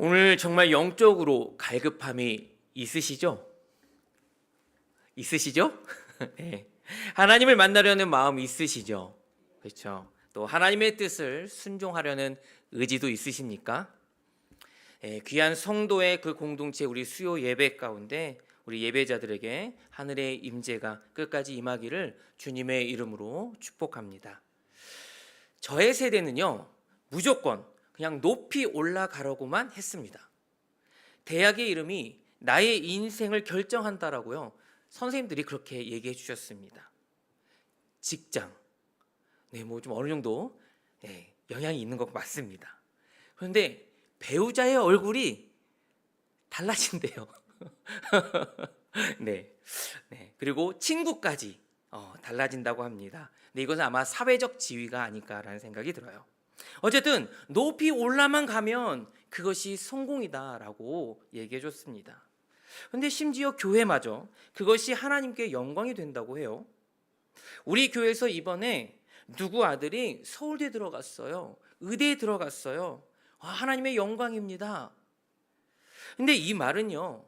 오늘 정말 영적으로 갈급함이 있으시죠? 있으시죠? 네. 하나님을 만나려는 마음이 있으시죠? 그렇죠. 또 하나님의 뜻을 순종하려는 의지도 있으십니까? 귀한 성도의 그 공동체 우리 수요 예배 가운데 우리 예배자들에게 하늘의 임재가 끝까지 임하기를 주님의 이름으로 축복합니다. 저의 세대는요, 무조건 그냥 높이 올라가려고만 했습니다. 대학의 이름이 나의 인생을 결정한다라고요, 선생님들이 그렇게 얘기해 주셨습니다. 직장, 뭐 좀 어느 정도 영향이 있는 것 맞습니다. 그런데 배우자의 얼굴이 달라진대요. 네. 그리고 친구까지 달라진다고 합니다. 근데 이것은 아마 사회적 지위가 아닐까라는 생각이 들어요. 어쨌든 높이 올라만 가면 그것이 성공이다라고 얘기해 줬습니다. 그런데 심지어 교회마저 그것이 하나님께 영광이 된다고 해요. 우리 교회에서 이번에 누구 아들이 서울대 들어갔어요. 의대에 들어갔어요. 하나님의 영광입니다. 근데 이 말은요,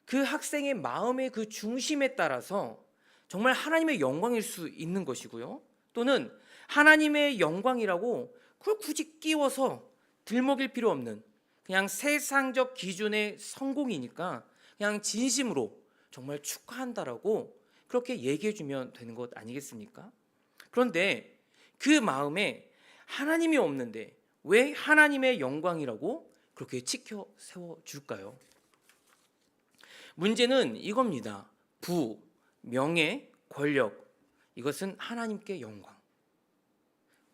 그 학생의 마음의 그 중심에 따라서 정말 하나님의 영광일 수 있는 것이고요, 또는 하나님의 영광이라고 그걸 굳이 끼워서 들먹일 필요 없는 그냥 세상적 기준의 성공이니까 그냥 진심으로 정말 축하한다라고 그렇게 얘기해 주면 되는 것 아니겠습니까? 그런데 그 마음에 하나님이 없는데 왜 하나님의 영광이라고 그렇게 치켜 세워줄까요? 문제는 이겁니다. 부, 명예, 권력, 이것은 하나님께 영광.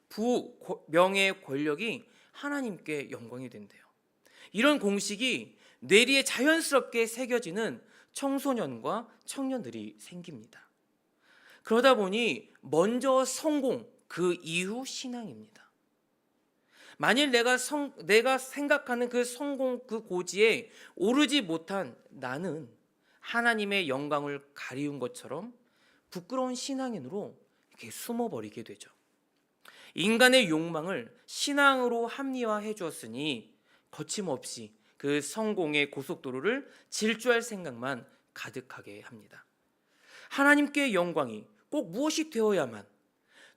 부, 명예, 권력이 하나님께 영광이 된대요. 이런 공식이 뇌리에 자연스럽게 새겨지는 청소년과 청년들이 생깁니다. 그러다 보니 먼저 성공, 그 이후 신앙입니다. 만일 내가 생각하는 그 성공, 그 고지에 오르지 못한 나는 하나님의 영광을 가리운 것처럼 부끄러운 신앙인으로 이렇게 숨어버리게 되죠. 인간의 욕망을 신앙으로 합리화해 주었으니 거침없이 그 성공의 고속도로를 질주할 생각만 가득하게 합니다. 하나님께 영광이 꼭 무엇이 되어야만,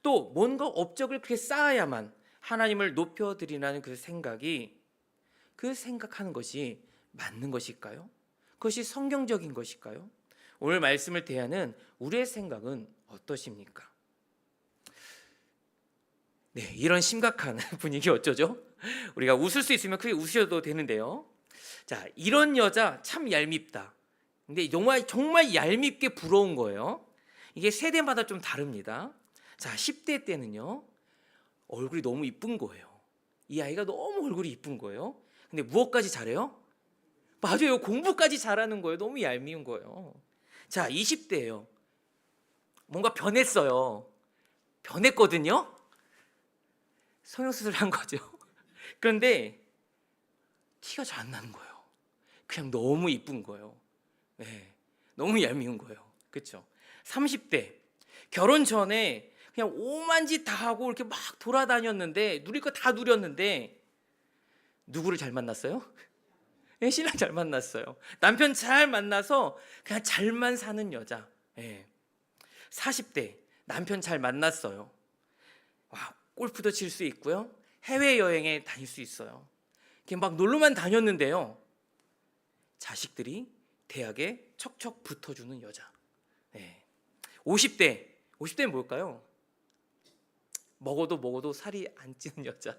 또 뭔가 업적을 그렇게 쌓아야만 하나님을 높여드리라는 그 생각하는 것이 맞는 것일까요? 그것이 성경적인 것일까요? 오늘 말씀을 대하는 우리의 생각은 어떠십니까? 네, 이런 심각한 분위기 어쩌죠? 우리가 웃을 수 있으면 크게 웃으셔도 되는데요. 자, 이런 여자 참 얄밉다. 근데 정말 얄밉게 부러운 거예요. 이게 세대마다 좀 다릅니다. 자, 10대 때는요, 얼굴이 너무 이쁜 거예요. 이 아이가 너무 얼굴이 이쁜 거예요. 근데 무엇까지 잘해요? 맞아요, 공부까지 잘하는 거예요. 너무 얄미운 거예요. 자, 20대예요. 뭔가 변했어요. 변했거든요. 성형수술을 한 거죠. 그런데 티가 잘 안 나는 거예요. 그냥 너무 이쁜 거예요. 네, 너무 얄미운 거예요. 그렇죠? 30대 결혼 전에 그냥 오만 짓 다 하고 이렇게 막 돌아다녔는데 누릴 거 다 누렸는데 누구를 잘 만났어요? 네, 신랑 잘 만났어요. 남편 잘 만나서 그냥 잘만 사는 여자. 네. 40대 남편 잘 만났어요. 와, 골프도 칠 수 있고요, 해외여행에 다닐 수 있어요. 이렇게 막 놀러만 다녔는데요, 자식들이 대학에 척척 붙어주는 여자. 네. 50대는 뭘까요? 먹어도 살이 안 찌는 여자.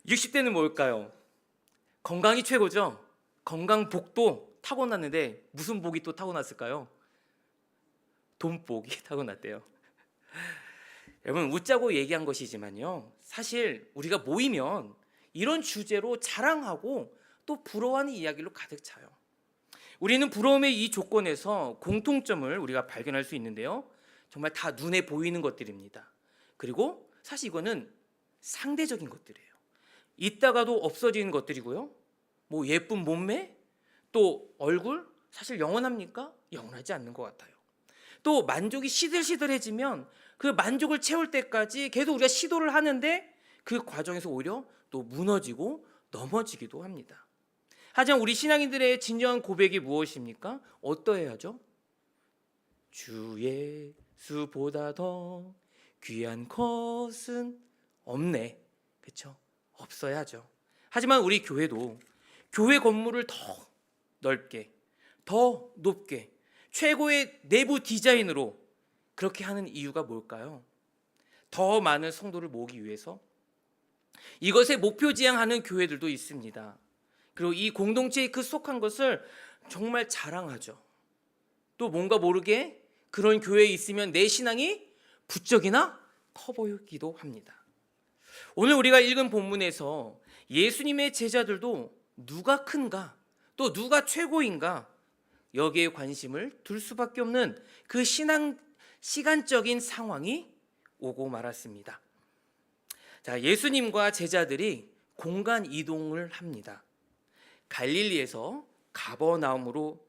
60대는 뭘까요? 건강이 최고죠. 건강복도 타고났는데 무슨 복이 또 타고났을까요? 돈복이 타고났대요. 여러분, 웃자고 얘기한 것이지만요, 사실 우리가 모이면 이런 주제로 자랑하고 또 부러워하는 이야기로 가득 차요. 우리는 부러움의 이 조건에서 공통점을 우리가 발견할 수 있는데요, 정말 다 눈에 보이는 것들입니다. 그리고 사실 이거는 상대적인 것들이에요. 있다가도 없어지는 것들이고요, 뭐 예쁜 몸매, 또 얼굴, 사실 영원합니까? 영원하지 않는 것 같아요. 또 만족이 시들시들해지면 그 만족을 채울 때까지 계속 우리가 시도를 하는데 그 과정에서 오히려 또 무너지고 넘어지기도 합니다. 하지만 우리 신앙인들의 진정한 고백이 무엇입니까? 어떠해야죠? 주 예수보다 더 귀한 것은 없네. 그렇죠? 없어야죠. 하지만 우리 교회도 교회 건물을 더 넓게, 더 높게, 최고의 내부 디자인으로 그렇게 하는 이유가 뭘까요? 더 많은 성도를 모으기 위해서. 이것에 목표 지향하는 교회들도 있습니다. 그리고 이 공동체에 그 속한 것을 정말 자랑하죠. 또 뭔가 모르게 그런 교회에 있으면 내 신앙이 부쩍이나 커 보이기도 합니다. 오늘 우리가 읽은 본문에서 예수님의 제자들도 누가 큰가, 또 누가 최고인가, 여기에 관심을 둘 수밖에 없는 그 시간적인 상황이 오고 말았습니다. 자, 예수님과 제자들이 공간 이동을 합니다. 갈릴리에서 가버나움으로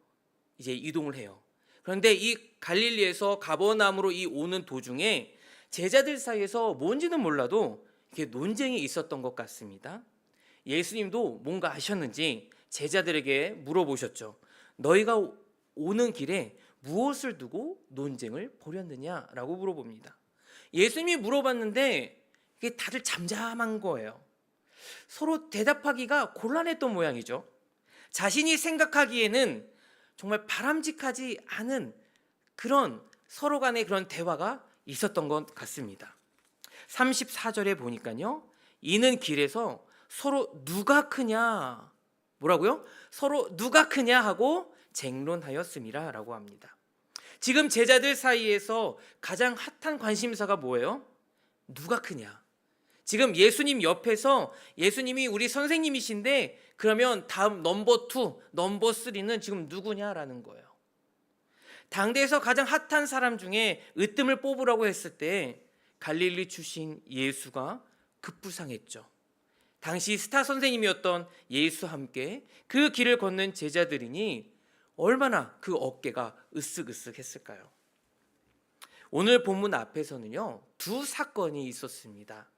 이제 이동을 해요. 그런데 이 갈릴리에서 가버나움으로 오는 도중에 제자들 사이에서 뭔지는 몰라도 이렇게 논쟁이 있었던 것 같습니다. 예수님도 뭔가 아셨는지 제자들에게 물어보셨죠. 너희가 오는 길에 무엇을 두고 논쟁을 벌였느냐라고 물어봅니다. 예수님이 물어봤는데 이게 다들 잠잠한 거예요. 서로 대답하기가 곤란했던 모양이죠. 자신이 생각하기에는 정말 바람직하지 않은 그런 서로 간의 그런 대화가 있었던 것 같습니다. 34절에 보니까요. 이는 길에서 서로 누가 크냐, 뭐라고요? 서로 누가 크냐 하고 쟁론하였음이라 라고 합니다. 지금 제자들 사이에서 가장 핫한 관심사가 뭐예요? 누가 크냐. 지금 예수님 옆에서 예수님이 우리 선생님이신데 그러면 다음 넘버 2, 넘버 3는 지금 누구냐라는 거예요. 당대에서 가장 핫한 사람 중에 으뜸을 뽑으라고 했을 때 갈릴리 출신 예수가 급부상했죠. 당시 스타 선생님이었던 예수와 함께 그 길을 걷는 제자들이니 얼마나 그 어깨가 으쓱으쓱했을까요? 오늘 본문 앞에서는요, 두 사건이 있었습니다.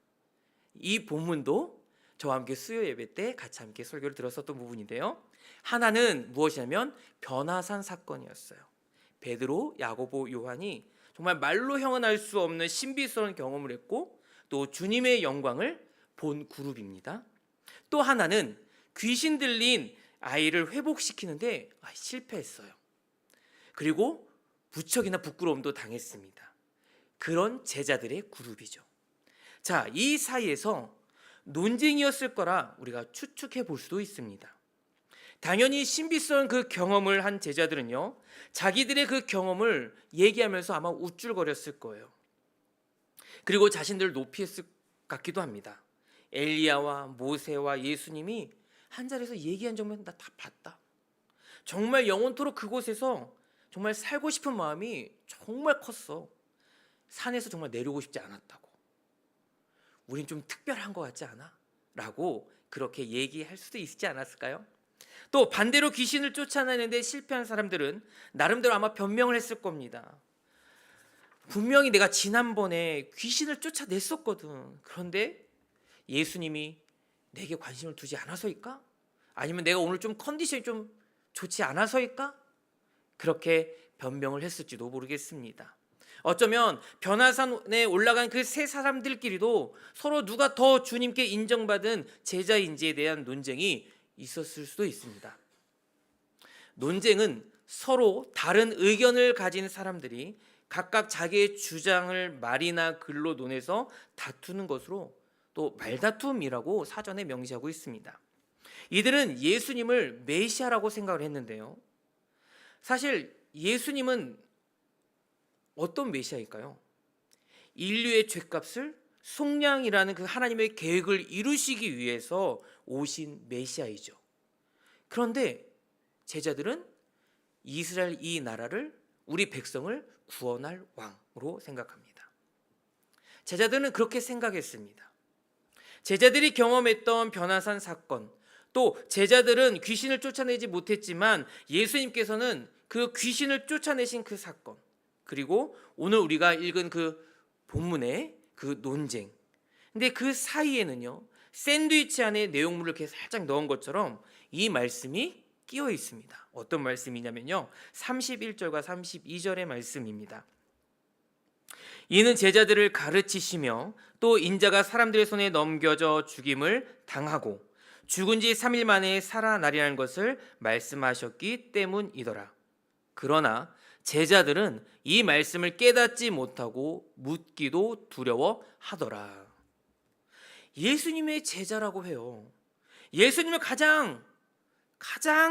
이 본문도 저와 함께 수요 예배 때 같이 함께 설교를 들었었던 부분인데요. 하나는 무엇이냐면 변화산 사건이었어요. 베드로, 야고보, 요한이 정말 말로 형언할 수 없는 신비스러운 경험을 했고 또 주님의 영광을 본 그룹입니다. 또 하나는 귀신 들린 아이를 회복시키는데 실패했어요. 그리고 무척이나 부끄러움도 당했습니다. 그런 제자들의 그룹이죠. 자, 이 사이에서 논쟁이었을 거라 우리가 추측해 볼 수도 있습니다. 당연히 신비스러운 그 경험을 한 제자들은요, 자기들의 그 경험을 얘기하면서 아마 우쭐거렸을 거예요. 그리고 자신들을 높이했을 것 같기도 합니다. 엘리야와 모세와 예수님이 한 자리에서 얘기한 장면 나 다 봤다. 정말 영원토록 그곳에서 정말 살고 싶은 마음이 정말 컸어. 산에서 정말 내려오고 싶지 않았다고. 우린 좀 특별한 것 같지 않아? 라고 그렇게 얘기할 수도 있지 않았을까요? 또 반대로 귀신을 쫓아내는데 실패한 사람들은 나름대로 아마 변명을 했을 겁니다. 분명히 내가 지난번에 귀신을 쫓아냈었거든. 그런데 예수님이 내게 관심을 두지 않아서일까? 아니면 내가 오늘 좀 컨디션이 좀 좋지 않아서일까? 그렇게 변명을 했을지도 모르겠습니다. 어쩌면 변화산에 올라간 그 세 사람들끼리도 서로 누가 더 주님께 인정받은 제자인지에 대한 논쟁이 있었을 수도 있습니다. 논쟁은 서로 다른 의견을 가진 사람들이 각각 자기의 주장을 말이나 글로 논해서 다투는 것으로 또 말다툼이라고 사전에 명시하고 있습니다. 이들은 예수님을 메시아라고 생각을 했는데요. 사실 예수님은 어떤 메시아일까요? 인류의 죄값을 속량이라는 그 하나님의 계획을 이루시기 위해서 오신 메시아이죠. 그런데 제자들은 이스라엘 이 나라를, 우리 백성을 구원할 왕으로 생각합니다. 제자들은 그렇게 생각했습니다. 제자들이 경험했던 변화산 사건, 또 제자들은 귀신을 쫓아내지 못했지만 예수님께서는 그 귀신을 쫓아내신 그 사건, 그리고 오늘 우리가 읽은 그 본문의 그 논쟁, 근데 그 사이에는요, 샌드위치 안에 내용물을 이렇게 살짝 넣은 것처럼 이 말씀이 끼어 있습니다. 어떤 말씀이냐면요, 31절과 32절의 말씀입니다. 이는 제자들을 가르치시며 또 인자가 사람들의 손에 넘겨져 죽임을 당하고 죽은 지 3일 만에 살아나리라는 것을 말씀하셨기 때문이더라. 그러나 제자들은 이 말씀을 깨닫지 못하고 묻기도 두려워하더라. 예수님의 제자라고 해요. 예수님을 가장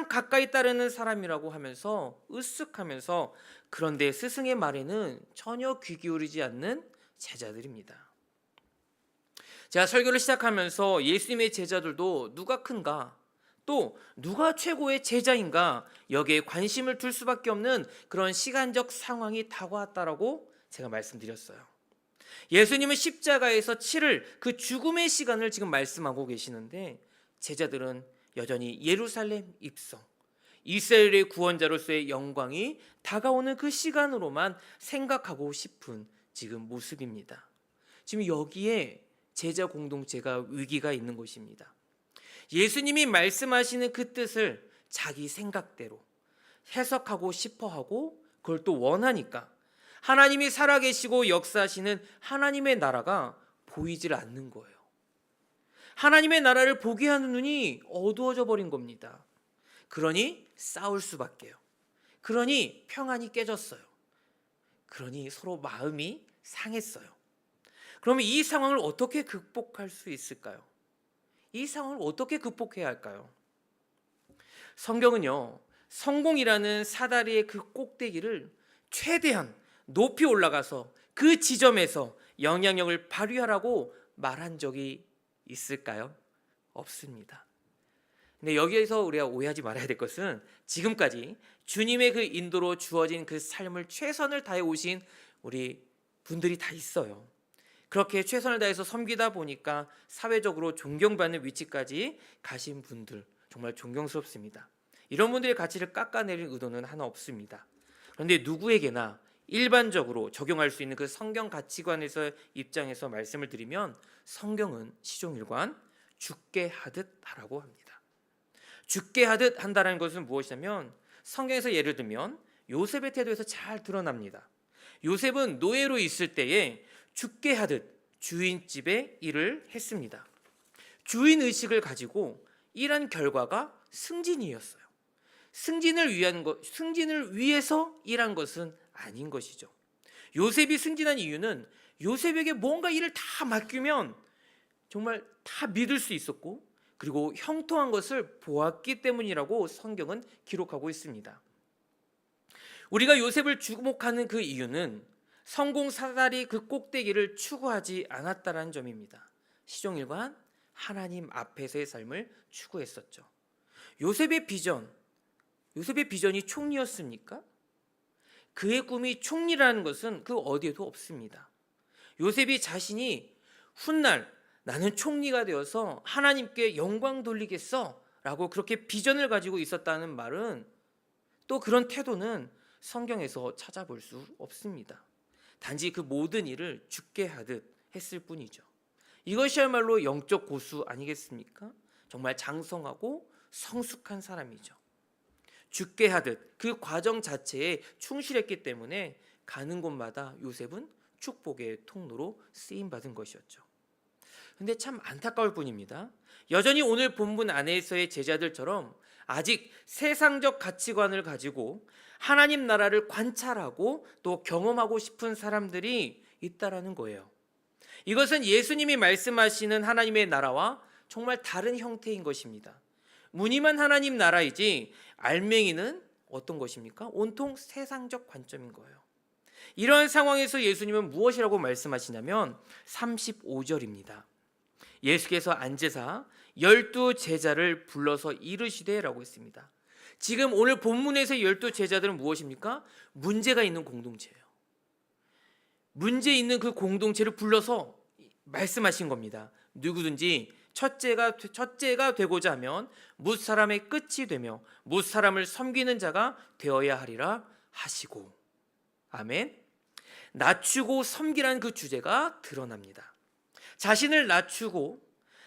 가까이 따르는 사람이라고 하면서 으쓱하면서, 그런데 스승의 말에는 전혀 귀 기울이지 않는 제자들입니다. 제가 설교를 시작하면서 예수님의 제자들도 누가 큰가, 또 누가 최고의 제자인가, 여기에 관심을 둘 수밖에 없는 그런 시간적 상황이 다가왔다라고 제가 말씀드렸어요. 예수님은 십자가에서 치를 그 죽음의 시간을 지금 말씀하고 계시는데, 제자들은 여전히 예루살렘 입성, 이스라엘의 구원자로서의 영광이 다가오는 그 시간으로만 생각하고 싶은 지금 모습입니다. 지금 여기에 제자 공동체가 위기가 있는 것입니다. 예수님이 말씀하시는 그 뜻을 자기 생각대로 해석하고 싶어하고, 그걸 또 원하니까 하나님이 살아계시고 역사하시는 하나님의 나라가 보이질 않는 거예요. 하나님의 나라를 보게 하는 눈이 어두워져 버린 겁니다. 그러니 싸울 수밖에요. 그러니 평안이 깨졌어요. 그러니 서로 마음이 상했어요. 그러면 이 상황을 어떻게 극복할 수 있을까요? 이 상황을 어떻게 극복해야 할까요? 성경은요, 성공이라는 사다리의 그 꼭대기를 최대한 높이 올라가서 그 지점에서 영향력을 발휘하라고 말한 적이 있을까요? 없습니다. 근데 여기에서 우리가 오해하지 말아야 될 것은, 지금까지 주님의 그 인도로 주어진 그 삶을 최선을 다해 오신 우리 분들이 다 있어요. 그렇게 최선을 다해서 섬기다 보니까 사회적으로 존경받는 위치까지 가신 분들, 정말 존경스럽습니다. 이런 분들의 가치를 깎아내릴 의도는 하나 없습니다. 그런데 누구에게나 일반적으로 적용할 수 있는 그 성경 가치관에서 입장에서 말씀을 드리면, 성경은 시종일관 죽게 하듯 하라고 합니다. 죽게 하듯 한다는 것은 무엇이냐면, 성경에서 예를 들면 요셉의 태도에서 잘 드러납니다. 요셉은 노예로 있을 때에 죽게 하듯 주인집에 일을 했습니다. 주인 의식을 가지고 일한 결과가 승진이었어요. 승진을 위해서 일한 것은 아닌 것이죠. 요셉이 승진한 이유는 요셉에게 뭔가 일을 다 맡기면 정말 다 믿을 수 있었고, 그리고 형통한 것을 보았기 때문이라고 성경은 기록하고 있습니다. 우리가 요셉을 주목하는 그 이유는 성공 사다리 그 꼭대기를 추구하지 않았다는 점입니다. 시종일관 하나님 앞에서의 삶을 추구했었죠. 요셉의 비전이 총리였습니까? 그의 꿈이 총리라는 것은 그 어디에도 없습니다. 요셉이 자신이 훗날 나는 총리가 되어서 하나님께 영광 돌리겠어 라고 그렇게 비전을 가지고 있었다는 말은, 또 그런 태도는 성경에서 찾아볼 수 없습니다. 단지 그 모든 일을 죽게 하듯 했을 뿐이죠. 이것이야말로 영적 고수 아니겠습니까? 정말 장성하고 성숙한 사람이죠. 죽게 하듯 그 과정 자체에 충실했기 때문에 가는 곳마다 요셉은 축복의 통로로 쓰임받은 것이었죠. 근데 참 안타까울 뿐입니다. 여전히 오늘 본문 안에서의 제자들처럼 아직 세상적 가치관을 가지고 하나님 나라를 관찰하고 또 경험하고 싶은 사람들이 있다라는 거예요. 이것은 예수님이 말씀하시는 하나님의 나라와 정말 다른 형태인 것입니다. 무늬만 하나님 나라이지 알맹이는 어떤 것입니까? 온통 세상적 관점인 거예요. 이러한 상황에서 예수님은 무엇이라고 말씀하시냐면 35절입니다. 예수께서 앉으사 12 제자를 불러서 이르시되라고 했습니다. 지금 오늘 본문에서 12 제자들은 무엇입니까? 문제가 있는 공동체예요. 문제 있는 그 공동체를 불러서 말씀하신 겁니다. 누구든지 첫째가 되고자 하면 뭇 사람의 끝이 되며 뭇 사람을 섬기는 자가 되어야 하리라 하시고, 아멘. 낮추고 섬기라는 그 주제가 드러납니다. 자신을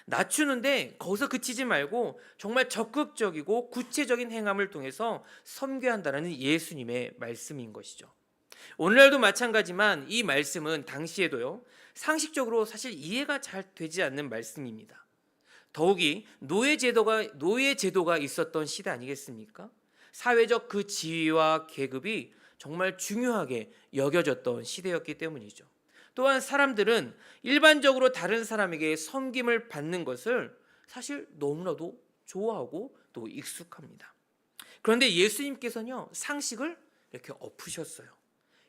낮추는데 거기서 그치지 말고 정말 적극적이고 구체적인 행함을 통해서 섬겨야 한다는 예수님의 말씀인 것이죠. 오늘날도 마찬가지만 이 말씀은 당시에도요, 상식적으로 사실 이해가 잘 되지 않는 말씀입니다. 더욱이 노예 제도가 있었던 시대 아니겠습니까? 사회적 그 지위와 계급이 정말 중요하게 여겨졌던 시대였기 때문이죠. 또한 사람들은 일반적으로 다른 사람에게 섬김을 받는 것을 사실 너무나도 좋아하고 또 익숙합니다. 그런데 예수님께서는요, 상식을 이렇게 엎으셨어요.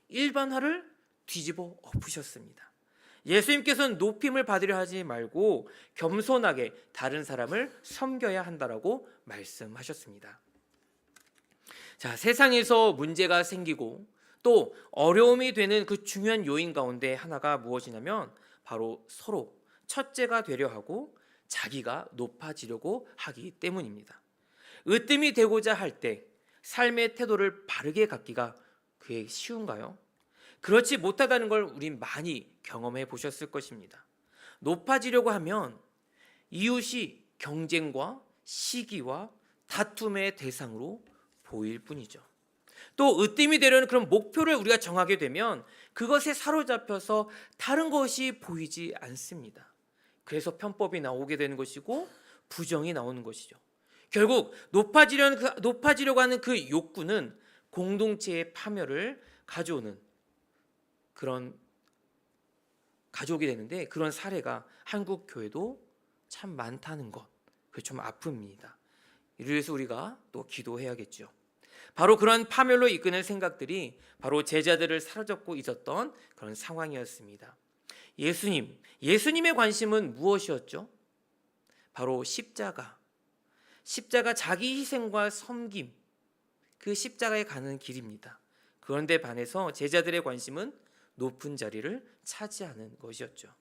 일반화를 뒤집어 엎으셨습니다. 예수님께서는 높임을 받으려 하지 말고 겸손하게 다른 사람을 섬겨야 한다라고 말씀하셨습니다. 자, 세상에서 문제가 생기고 또 어려움이 되는 그 중요한 요인 가운데 하나가 무엇이냐면 바로 서로 첫째가 되려 하고 자기가 높아지려고 하기 때문입니다. 으뜸이 되고자 할 때 삶의 태도를 바르게 갖기가 그게 쉬운가요? 그렇지 못하다는 걸 우린 많이 경험해 보셨을 것입니다. 높아지려고 하면 이웃이 경쟁과 시기와 다툼의 대상으로 보일 뿐이죠. 또 으뜸이 되려는 그런 목표를 우리가 정하게 되면 그것에 사로잡혀서 다른 것이 보이지 않습니다. 그래서 편법이 나오게 되는 것이고 부정이 나오는 것이죠. 결국 높아지려고 하는 그 욕구는 공동체의 파멸을 가져오게 되는데, 그런 사례가 한국 교회도 참 많다는 것, 그게 좀 아픕니다. 이를 위해서 우리가 또 기도해야겠죠. 바로 그런 파멸로 이끄는 생각들이 바로 제자들을 사로잡고 있었던 그런 상황이었습니다. 예수님의 관심은 무엇이었죠? 바로 십자가 자기 희생과 섬김, 그 십자가에 가는 길입니다. 그런데 반해서 제자들의 관심은 높은 자리를 차지하는 것이었죠.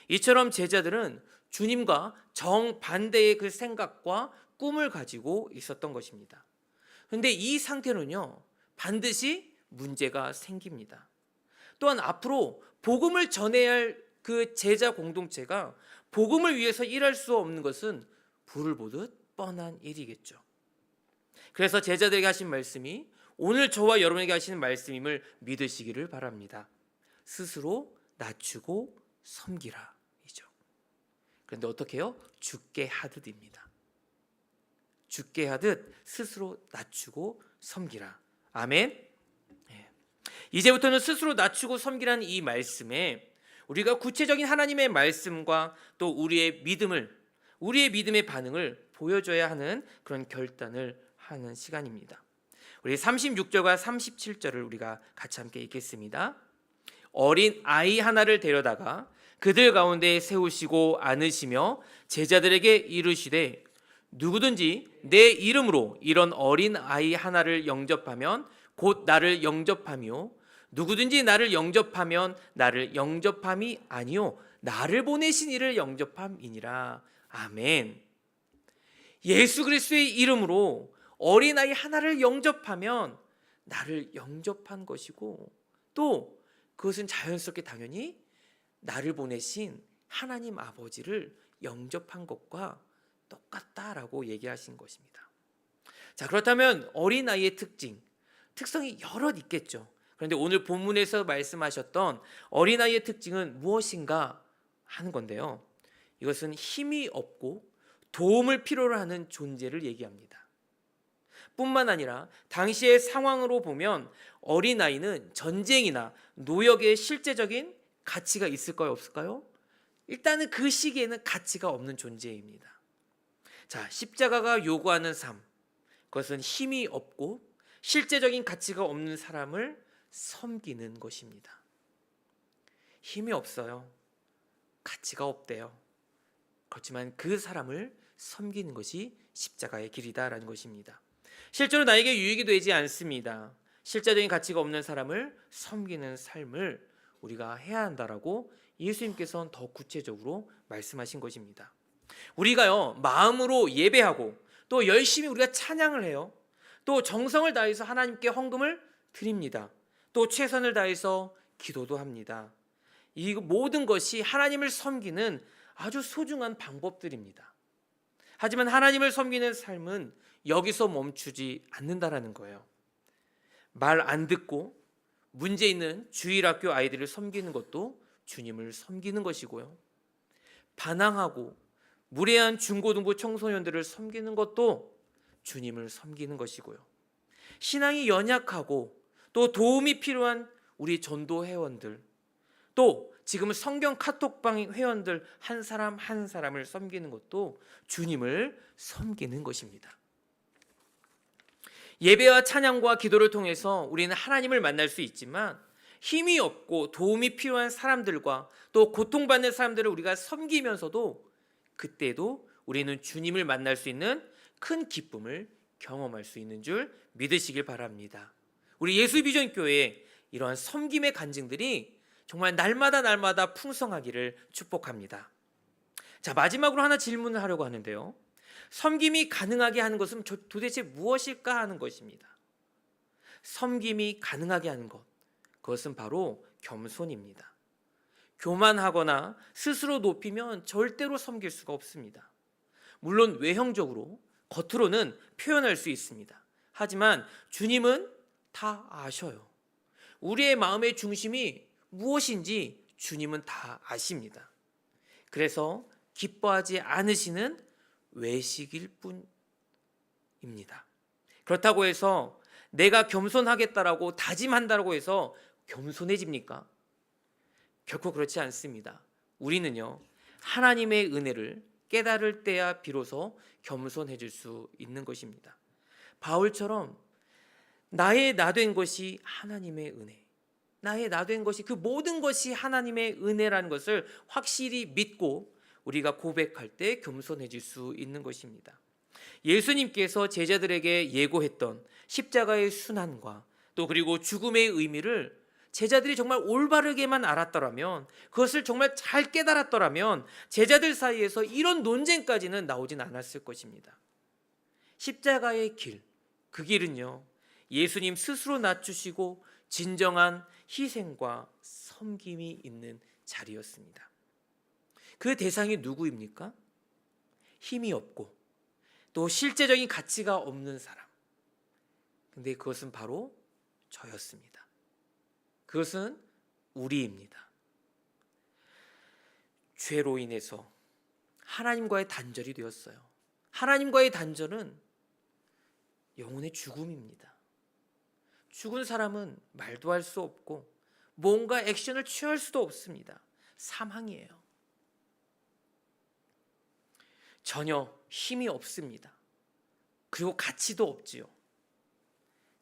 이처럼 제자들은 주님과 정반대의 그 생각과 꿈을 가지고 있었던 것입니다. 그런데 이 상태는요, 반드시 문제가 생깁니다. 또한 앞으로 복음을 전해야 할 그 제자 공동체가 복음을 위해서 일할 수 없는 것은 불을 보듯 뻔한 일이겠죠. 그래서 제자들에게 하신 말씀이 오늘 저와 여러분에게 하시는 말씀임을 믿으시기를 바랍니다. 스스로 낮추고 섬기라 이죠. 그런데 어떻게 해요? 죽게 하듯입니다. 죽게 하듯 스스로 낮추고 섬기라. 아멘. 이제부터는 스스로 낮추고 섬기라는 이 말씀에 우리가 구체적인 하나님의 말씀과 또 우리의 믿음의 반응을 보여줘야 하는 그런 결단을 하는 시간입니다. 우리 36절과 37절을 우리가 같이 함께 읽겠습니다. 어린 아이 하나를 데려다가 그들 가운데 세우시고 안으시며 제자들에게 이르시되 누구든지 내 이름으로 이런 어린 아이 하나를 영접하면 곧 나를 영접하며 누구든지 나를 영접하면 나를 영접함이 아니요 나를 보내신 이를 영접함이니라. 아멘. 예수 그리스도의 이름으로 어린아이 하나를 영접하면 나를 영접한 것이고, 또 그것은 자연스럽게 당연히 나를 보내신 하나님 아버지를 영접한 것과 똑같다라고 얘기하신 것입니다. 자, 그렇다면 어린아이의 특성이 여럿 있겠죠. 그런데 오늘 본문에서 말씀하셨던 어린아이의 특징은 무엇인가 하는 건데요, 이것은 힘이 없고 도움을 필요로 하는 존재를 얘기합니다. 뿐만 아니라 당시의 상황으로 보면 어린아이는 전쟁이나 노역의 실제적인 가치가 있을까요, 없을까요? 일단은 그 시기에는 가치가 없는 존재입니다. 자, 십자가가 요구하는 삶, 그것은 힘이 없고 실제적인 가치가 없는 사람을 섬기는 것입니다. 힘이 없어요. 가치가 없대요. 그렇지만 그 사람을 섬기는 것이 십자가의 길이다라는 것입니다. 실제로 나에게 유익이 되지 않습니다. 실제적인 가치가 없는 사람을 섬기는 삶을 우리가 해야 한다라고 예수님께서는 더 구체적으로 말씀하신 것입니다. 우리가요, 마음으로 예배하고 또 열심히 우리가 찬양을 해요. 또 정성을 다해서 하나님께 헌금을 드립니다. 또 최선을 다해서 기도도 합니다. 이 모든 것이 하나님을 섬기는 아주 소중한 방법들입니다. 하지만 하나님을 섬기는 삶은 여기서 멈추지 않는다라는 거예요. 말 안 듣고 문제 있는 주일학교 아이들을 섬기는 것도 주님을 섬기는 것이고요. 반항하고 무례한 중고등부 청소년들을 섬기는 것도 주님을 섬기는 것이고요. 신앙이 연약하고 또 도움이 필요한 우리 전도 회원들, 또 지금 성경 카톡방 회원들 한 사람 한 사람을 섬기는 것도 주님을 섬기는 것입니다. 예배와 찬양과 기도를 통해서 우리는 하나님을 만날 수 있지만 힘이 없고 도움이 필요한 사람들과 또 고통받는 사람들을 우리가 섬기면서도 그때도 우리는 주님을 만날 수 있는 큰 기쁨을 경험할 수 있는 줄 믿으시길 바랍니다. 우리 예수비전교회에 이러한 섬김의 간증들이 정말 날마다 풍성하기를 축복합니다. 자, 마지막으로 하나 질문을 하려고 하는데요. 섬김이 가능하게 하는 것은 도대체 무엇일까 하는 것입니다. 섬김이 가능하게 하는 것, 그것은 바로 겸손입니다. 교만하거나 스스로 높이면 절대로 섬길 수가 없습니다. 물론 외형적으로 겉으로는 표현할 수 있습니다. 하지만 주님은 다 아셔요. 우리의 마음의 중심이 무엇인지 주님은 다 아십니다. 그래서 기뻐하지 않으시는 외식일 뿐입니다. 그렇다고 해서 내가 겸손하겠다라고 다짐한다고 해서 겸손해집니까? 결코 그렇지 않습니다. 우리는요, 하나님의 은혜를 깨달을 때야 비로소 겸손해질 수 있는 것입니다. 바울처럼 나의 나된 것이 하나님의 은혜, 나의 나된 것이 그 모든 것이 하나님의 은혜라는 것을 확실히 믿고 우리가 고백할 때 겸손해질 수 있는 것입니다. 예수님께서 제자들에게 예고했던 십자가의 순환과 또 그리고 죽음의 의미를 제자들이 정말 올바르게만 알았더라면, 그것을 정말 잘 깨달았더라면 제자들 사이에서 이런 논쟁까지는 나오진 않았을 것입니다. 십자가의 길, 그 길은요, 예수님 스스로 낮추시고 진정한 희생과 섬김이 있는 자리였습니다. 그 대상이 누구입니까? 힘이 없고 또 실제적인 가치가 없는 사람. 근데 그것은 바로 저였습니다. 그것은 우리입니다. 죄로 인해서 하나님과의 단절이 되었어요. 하나님과의 단절은 영혼의 죽음입니다. 죽은 사람은 말도 할 수 없고 뭔가 액션을 취할 수도 없습니다. 사망이에요. 전혀 힘이 없습니다. 그리고 가치도 없지요.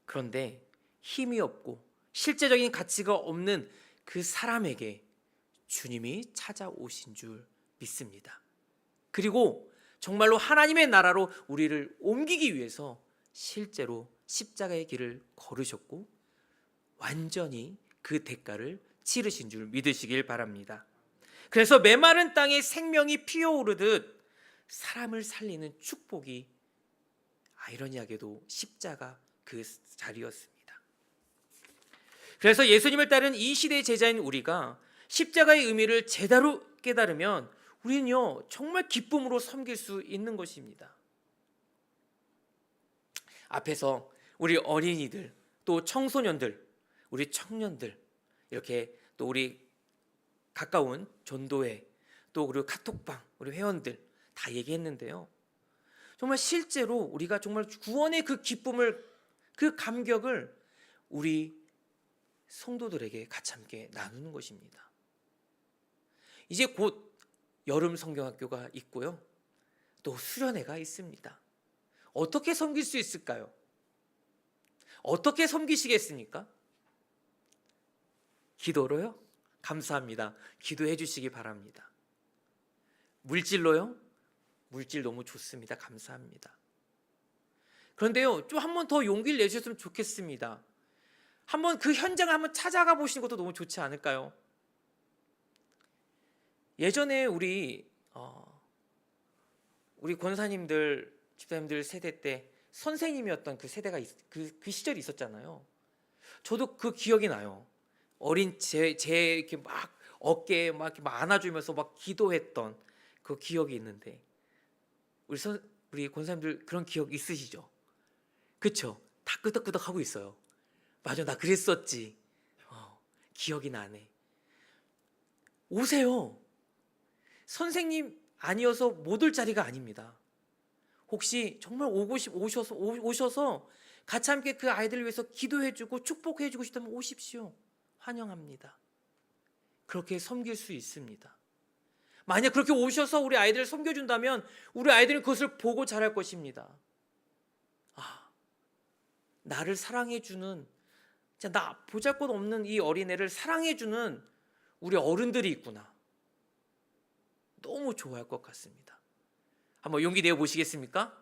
그런데 힘이 없고 실제적인 가치가 없는 그 사람에게 주님이 찾아오신 줄 믿습니다. 그리고 정말로 하나님의 나라로 우리를 옮기기 위해서 실제로 십자가의 길을 걸으셨고 완전히 그 대가를 치르신 줄 믿으시길 바랍니다. 그래서 메마른 땅에 생명이 피어오르듯 사람을 살리는 축복이 아이러니하게도 십자가 그 자리였습니다. 그래서 예수님을 따른 이 시대의 제자인 우리가 십자가의 의미를 제대로 깨달으면 우리는요, 정말 기쁨으로 섬길 수 있는 것입니다. 앞에서 우리 어린이들, 또 청소년들, 우리 청년들, 이렇게 또 우리 가까운 전도회, 또 그리고 카톡방, 우리 회원들 다 얘기했는데요. 정말 실제로 우리가 정말 구원의 그 기쁨을, 그 감격을 우리 성도들에게 같이 함께 나누는 것입니다. 이제 곧 여름 성경학교가 있고요. 또 수련회가 있습니다. 어떻게 섬길 수 있을까요? 어떻게 섬기시겠습니까? 기도로요? 감사합니다. 기도해 주시기 바랍니다. 물질로요? 물질 너무 좋습니다. 감사합니다. 그런데요, 좀 한 번 더 용기를 내주셨으면 좋겠습니다. 한번 그 현장을 한번 찾아가 보시는 것도 너무 좋지 않을까요? 예전에 우리 권사님들, 집사님들 세대 때 선생님이었던 그 세대가 그 시절이 있었잖아요. 저도 그 기억이 나요. 어린 제 이렇게 막 어깨에 막 이렇게 안아주면서 막 기도했던 그 기억이 있는데 우리 권사님들 그런 기억 있으시죠? 그쵸? 다 끄덕끄덕 하고 있어요. 맞아, 나 그랬었지. 기억이 나네. 오세요. 선생님 아니어서 못 올 자리가 아닙니다. 혹시 정말 오셔서 같이 함께 그 아이들을 위해서 기도해주고 축복해주고 싶다면 오십시오. 환영합니다. 그렇게 섬길 수 있습니다. 만약 그렇게 오셔서 우리 아이들을 섬겨준다면 우리 아이들은 그것을 보고 자랄 것입니다. 나를 사랑해주는, 나 보잘것없는 이 어린애를 사랑해주는 우리 어른들이 있구나. 너무 좋아할 것 같습니다. 한번 용기 내어 보시겠습니까?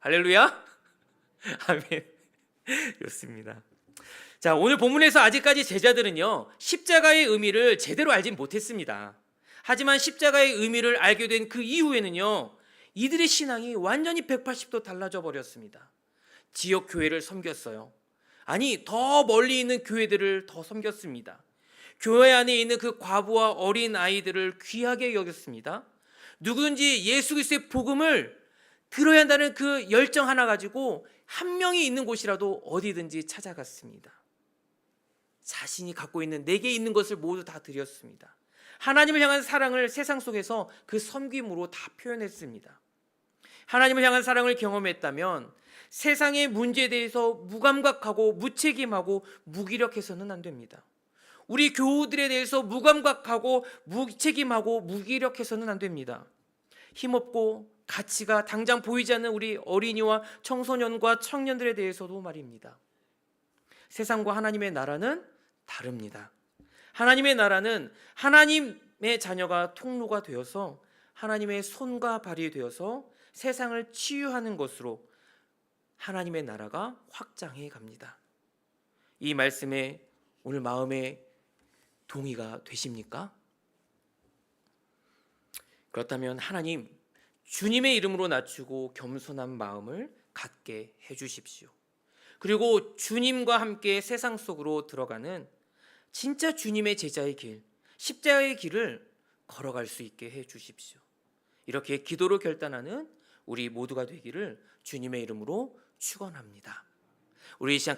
할렐루야. 아멘. 좋습니다. 자, 오늘 본문에서 아직까지 제자들은요, 십자가의 의미를 제대로 알진 못했습니다. 하지만 십자가의 의미를 알게 된 그 이후에는요, 이들의 신앙이 완전히 180도 달라져 버렸습니다. 지역 교회를 섬겼어요. 아니, 더 멀리 있는 교회들을 더 섬겼습니다. 교회 안에 있는 그 과부와 어린 아이들을 귀하게 여겼습니다. 누구든지 예수 그리스도의 복음을 들어야 한다는 그 열정 하나 가지고 한 명이 있는 곳이라도 어디든지 찾아갔습니다. 자신이 갖고 있는 내게 있는 것을 모두 다 드렸습니다. 하나님을 향한 사랑을 세상 속에서 그 섬김으로 다 표현했습니다. 하나님을 향한 사랑을 경험했다면 세상의 문제에 대해서 무감각하고 무책임하고 무기력해서는 안 됩니다. 우리 교우들에 대해서 무감각하고 무책임하고 무기력해서는 안 됩니다. 힘없고 가치가 당장 보이지 않는 우리 어린이와 청소년과 청년들에 대해서도 말입니다. 세상과 하나님의 나라는 다릅니다. 하나님의 나라는 하나님의 자녀가 통로가 되어서 하나님의 손과 발이 되어서 세상을 치유하는 것으로 하나님의 나라가 확장해 갑니다. 이 말씀에 오늘 마음에 동의가 되십니까? 그렇다면 하나님, 주님의 이름으로 낮추고 겸손한 마음을 갖게 해주십시오. 그리고 주님과 함께 세상 속으로 들어가는 진짜 주님의 제자의 길, 십자가의 길을 걸어갈 수 있게 해주십시오. 이렇게 기도로 결단하는 우리 모두가 되기를 주님의 이름으로 축원합니다. 우리 이 시간